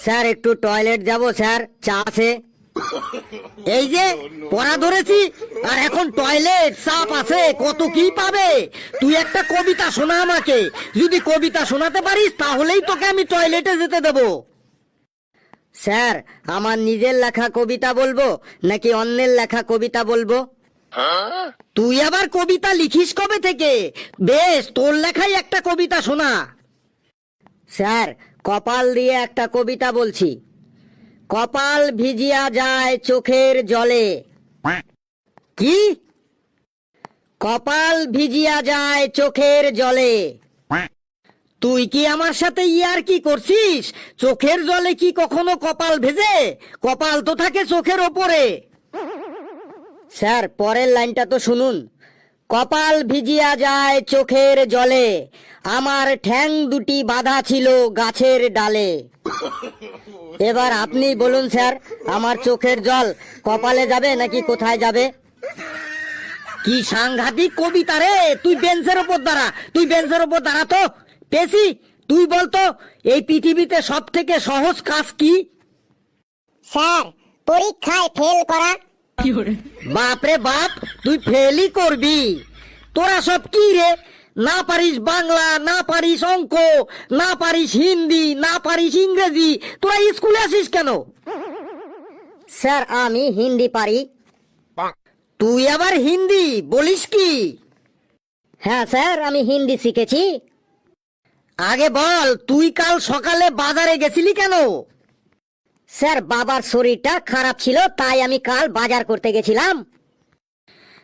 Sir একটু toilet যাব sir, চা আছে। এই যে পড়া ধরেছি আর এখন টয়লেট সাপ আছে, কত কি পাবে। তুই একটা কবিতা শোনা আমাকে, যদি কবিতা শোনাতে পারিস তাহলেই তোকে আমি টয়লেটে যেতে দেব। স্যার আমার নিজের লেখা কবিতা বলবো নাকি অন্যের লেখা কবিতা বলবো? তুই আবার কবিতা লিখিস কবে থেকে? বেশ, তোর লেখাই একটা কবিতা শোনা। স্যার কপাল দিয়ে একটা কবিতা বলছি। কপাল ভিজিয়া যায় চোখের জলে। কি? কপাল ভিজিয়া যায় চোখের জলে। তুই কি আমার সাথে ইয়ার কি করছিস? চোখের জলে কি কখনো কপাল ভেজে? কপাল তো থাকে চোখের ওপরে। স্যার পরের লাইনটা তো শুনুন। কপাল ভিজিয়া যায় চোখের জলে, আমার ঠ্যাং দুটি বাঁধা ছিল গাছের ডালে। এবার আপনি বলুন স্যার, আমার চোখের জল কপালে যাবে নাকি কোথায় যাবে? কি সাংঘাতিক কবিতা রে! তুই বেঞ্চের ওপর দাঁড়া, তুই বেঞ্চের ওপর দাঁড়া তো। পেশি, তুই বলতো এই পৃথিবীতে সব থেকে সহজ কাজ কি? স্যার পরীক্ষায় ফেল করা। বাপরে বাপ, তুই ফেলই করবি? তোরা সব কি রে? না পারিস বাংলা, না পারিস অঙ্ক, না পারিস হিন্দি, না পারিস ইংরেজি, তোরা স্কুলে আসিস কেন? স্যার আমি হিন্দি পারি। তুই আবার হিন্দি বলিস কি? হ্যাঁ স্যার আমি হিন্দি শিখেছি। আগে বল, তুই কাল সকালে বাজারে গেছিলি কেন? স্যার বাবার শরীরটা খারাপ ছিল, তাই আমি কাল বাজার করতে গেছিলাম।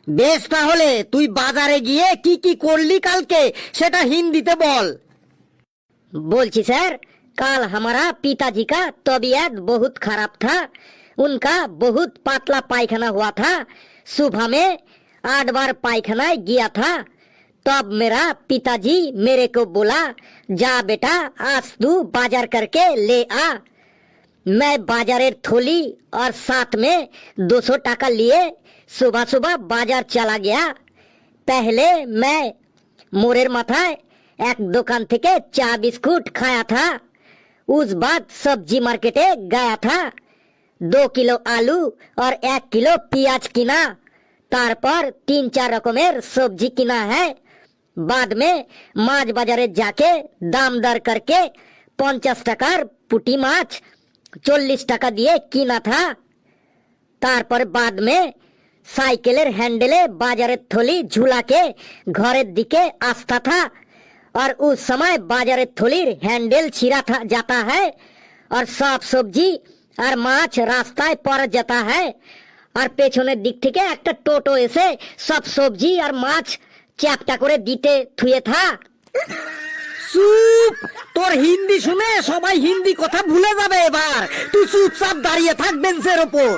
বেশ, তাহলে তুই বাজারে গিয়ে কি কি করলি কালকে সেটা হিন্দিতে বল। बोलची सर, कल हमारा पिताजी का तबीयत बहुत खराब था। उनका बहुत पतला पायखाना हुआ था। सुबह में 8 बार पायखाना गया था। तब मेरा पिताजी मेरे को बोला, जा बेटा आज तू बाजार करके ले आ। मैं बाजारेर थोली और साथ में 200 टाका लिए सुबह सुबह बाजार चला गया। पहले मैं मोरेर माथाय एक दुकान থেকে চা बिस्कुट खाया था। उस बाद सब्जी मार्केटे गया था। 2 किलो आलू और 1 किलो प्याज किना। तारपर 3-4 रकमेर सब्जी किना है। बाद में माछ बाजारे जाके दाम दर करके 50 টাকার পুটি মাছ 40 টাকা দিয়ে কিনা था। तारपर बाद में साइकिलेर हैंडले बाजारेर थली झूला के घरेर दिके आस्ता था। और उस समय बाजारेर थलिर हैंडल छिरा था जाता है और सब सब्जी और माछ रास्ताय पड़ जाता है। और पेछनेर दिक थेके एकटा টোটো एसे सब सब्जी और माछ চ্যাপটা করে দিতে থুয়ে था। চুপ! তোর হিন্দি শুনে সবাই হিন্দি কথা ভুলে যাবে এবার। তুই চুপচাপ দাঁড়িয়ে থাক বেঞ্চের ওপর।